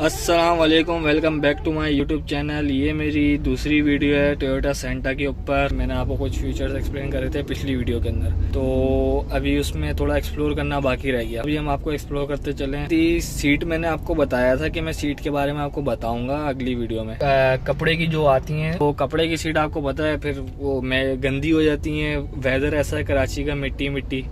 अस्सलाम वालेकुम, welcome back to my YouTube channel. ये मेरी दूसरी वीडियो है टोयोटा सेंटा के ऊपर। मैंने आपको कुछ फीचर्स एक्सप्लेन करे थे पिछली वीडियो के अंदर, तो अभी उसमें थोड़ा एक्सप्लोर करना बाकी रह गया। अभी हम आपको एक्सप्लोर करते चले। सीट मैंने आपको बताया था कि मैं सीट के बारे में आपको बताऊंगा अगली वीडियो में। कपड़े की जो आती हैं वो कपड़े की सीट आपको पता है, फिर वो गंदी हो जाती हैं। वेदर ऐसा है कराची का, मिट्टी,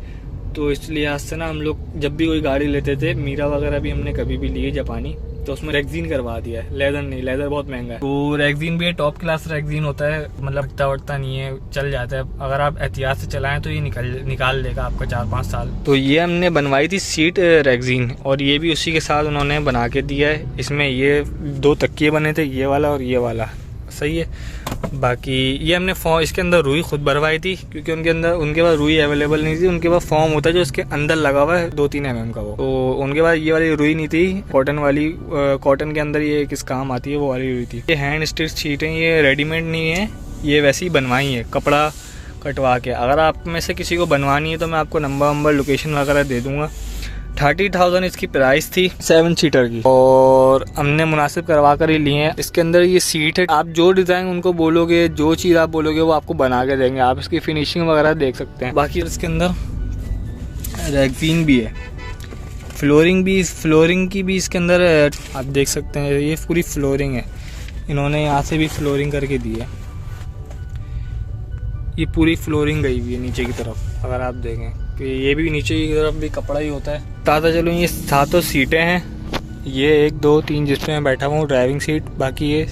तो इस लिहाज से ना हम लोग जब भी कोई गाड़ी लेते थे, मीरा वगैरह भी हमने कभी भी ली है जापानी, तो उसमें रेक्जीन करवा दिया है। लेदर नहीं, लेदर बहुत महंगा है। तो रेक्जीन भी टॉप क्लास रेक्जीन होता है, मतलब हटता वटता नहीं है, चल जाता है। अगर आप एहतियात से चलाएं तो ये निकाल देगा आपका 4-5 साल। तो ये हमने बनवाई थी सीट रेक्जीन, और ये भी उसी के साथ उन्होंने बना के दिया है। इसमें ये 2 तकिए बने थे, ये वाला और ये वाला, सही है। बाकी ये हमने फॉर्म इसके अंदर रुई खुद भरवाई थी, क्योंकि उनके पास रुई अवेलेबल नहीं थी। उनके पास फॉर्म होता है जो इसके अंदर लगा हुआ है 2-3 mm का, वो तो उनके पास ये वाली रुई नहीं थी। कॉटन वाली, कॉटन के अंदर ये किस काम आती है वो वाली रुई थी। ये हैंड स्टिच सीटें, ये रेडीमेड नहीं है, ये वैसे ही बनवाई है कपड़ा कटवा के। अगर आप में से किसी को बनवानी है तो मैं आपको नंबर लोकेशन वगैरह दे दूंगा। 30,000 इसकी प्राइस थी 7 सीटर की, और हमने मुनासिब करवा कर ही लिए हैं। इसके अंदर ये सीट है, आप जो डिज़ाइन उनको बोलोगे, जो चीज़ आप बोलोगे वो आपको बना के देंगे। आप इसकी फिनिशिंग वगैरह देख सकते हैं। बाकी इसके अंदर रेक्सीन भी है, फ्लोरिंग की भी इसके अंदर आप देख सकते हैं। ये पूरी फ्लोरिंग है, इन्होंने यहाँ से भी फ्लोरिंग करके दी है। ये पूरी फ्लोरिंग गई हुई है नीचे की तरफ, अगर आप देखें कि ये भी नीचे की तरफ भी कपड़ा ही होता है। ताता चलो, ये 7 सीटें हैं। ये 1 2 3 जिसमें मैं बैठा हुआ हूँ ड्राइविंग सीट, बाकी ये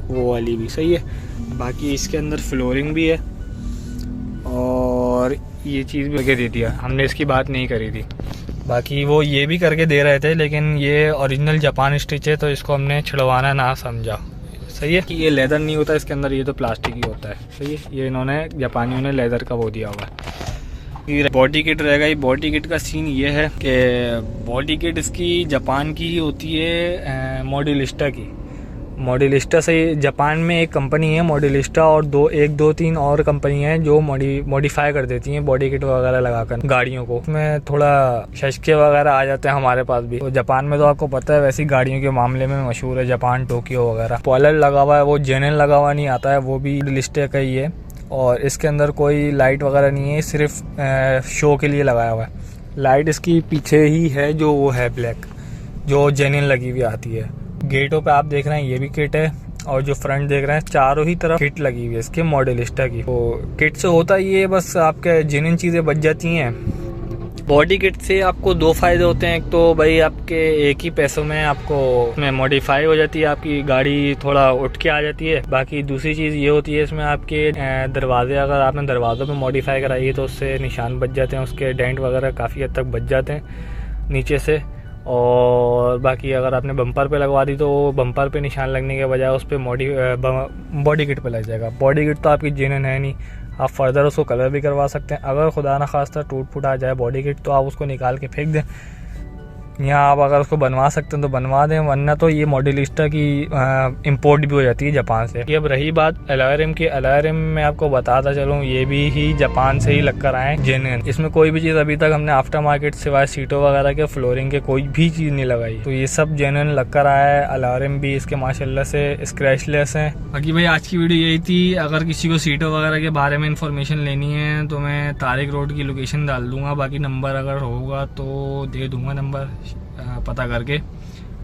वो वाली भी सही है। बाकी इसके अंदर फ्लोरिंग भी है, और ये चीज़ भी करके दे दिया, हमने इसकी बात नहीं करी थी। बाकी वो ये भी करके दे रहे थे, लेकिन ये ओरिजिनल जापान स्टिच है तो इसको हमने छिड़वाना ना समझा, सही है। कि ये लेदर नहीं होता इसके अंदर, ये तो प्लास्टिक ही होता है, सही है। ये इन्होंने जापानियों ने लेदर का वो दिया हुआ है। ये बॉडी किट रहेगा। ये बॉडी किट का सीन ये है कि बॉडी किट इसकी जापान की ही होती है, मॉड्यूलिस्टा की। मॉड्यूलिस्टा से जापान में एक कंपनी है मॉड्यूलिस्टा, और 1 2 3 और कंपनी है जो मॉडिफाई कर देती हैं बॉडी किट वगैरह लगाकर गाड़ियों को। उसमें थोड़ा शशके वगैरह आ जाते हैं हमारे पास भी। तो जापान में तो आपको पता है वैसी गाड़ियों के मामले में मशहूर है जापान, टोक्यो वगैरह। स्पॉइलर लगा हुआ है, वो जेनन लगा हुआ नहीं आता है, वो भी मॉड्यूलिस्टा का ही है। और इसके अंदर कोई लाइट वगैरह नहीं है, सिर्फ शो के लिए लगाया हुआ है। लाइट इसकी पीछे ही है, जो वो है ब्लैक, जो जेन्युइन लगी हुई आती है। गेटों पे आप देख रहे हैं ये भी किट है, और जो फ्रंट देख रहे हैं चारों ही तरफ किट लगी हुई है इसके मॉड्यूलिस्टा की। तो किट से होता ये बस आपके जेन्युइन चीज़ें बच जाती हैं। बॉडी किट से आपको 2 फ़ायदे होते हैं। एक तो भाई आपके एक ही पैसों में आपको इसमें मॉडिफाई हो जाती है, आपकी गाड़ी थोड़ा उठ के आ जाती है। बाकी दूसरी चीज़ ये होती है इसमें आपके दरवाजे, अगर आपने दरवाज़ों में मॉडिफाई कराई है तो उससे निशान बच जाते हैं, उसके डेंट वगैरह काफ़ी हद तक बच जाते हैं नीचे से। और बाकी अगर आपने बम्पर पे लगवा दी तो बम्पर पे निशान लगने के बजाय उस पर बॉडी किट पे लग जाएगा। बॉडी किट तो आपकी जेन्युइन है नहीं, आप फर्दर उसको कलर भी करवा सकते हैं। अगर खुदा ना खास्ता टूट फूट आ जाए बॉडी किट तो आप उसको निकाल के फेंक दें, या आप अगर उसको बनवा सकते हैं तो बनवा दें, वरना तो ये मॉड्यूलिस्टा की इंपोर्ट भी हो जाती है जापान से। अब रही बात अलॉय रिम की, अलॉय रिम में आपको बताता चलूँ ये भी ही जापान से ही लग कर आए जेन्युइन। इसमें कोई भी चीज़ अभी तक हमने आफ्टर मार्केट सिवाय सीटों वगैरह के, फ्लोरिंग के कोई भी चीज़ नहीं लगाई, तो ये सब जेन्युइन लग कर आया है। अलॉय रिम भी इसके माशाल्लाह से स्क्रैचलेस हैं। बाकी भाई आज की वीडियो यही थी। अगर किसी को सीटों वगैरह के बारे में इंफॉर्मेशन लेनी है तो मैं तारिक रोड की लोकेशन डाल दूँगा, बाकी नंबर अगर होगा तो दे दूँगा नंबर पता करके,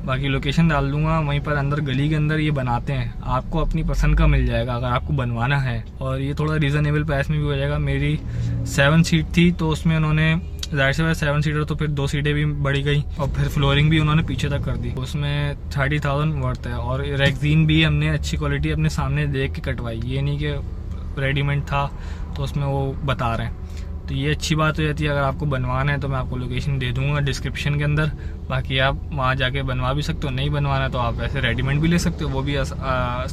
बाकी लोकेशन डाल दूंगा। वहीं पर अंदर गली के अंदर ये बनाते हैं, आपको अपनी पसंद का मिल जाएगा अगर आपको बनवाना है, और ये थोड़ा रीज़नेबल प्राइस में भी हो जाएगा। मेरी 7 सीट थी तो उसमें उन्होंने जाहिर से 7 सीटर, तो फिर 2 सीटें भी बढ़ी गई, और फिर फ्लोरिंग भी उन्होंने पीछे तक कर दी। उसमें 30,000 वर्थ है। और रेक्सीन भी हमने अच्छी क्वालिटी अपने सामने देख के कटवाई, ये नहीं कि रेडीमेड था तो उसमें वो बता रहे हैं। तो ये अच्छी बात हो जाती है। अगर आपको बनवाना है तो मैं आपको लोकेशन दे दूंगा डिस्क्रिप्शन के अंदर, बाकी आप वहाँ जाके बनवा भी सकते हो। नहीं बनवाना तो आप वैसे रेडीमेड भी ले सकते हो, वो भी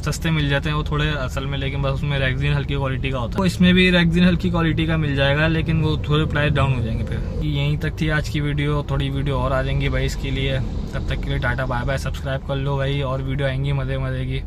सस्ते मिल जाते हैं वो थोड़े असल में, लेकिन बस उसमें रेक्सीन हल्की क्वालिटी का होता है। तो इसमें भी रेक्सीन हल्की क्वालिटी का मिल जाएगा, लेकिन वो थोड़े प्राइस डाउन हो जाएंगे। फिर यहीं तक थी आज की वीडियो, थोड़ी वीडियो और आ जाएंगी भाई इसके लिए। तब तक के लिए टाटा बाय बाय, सब्सक्राइब कर लो भाई, और वीडियो आएंगी मज़े मज़े की।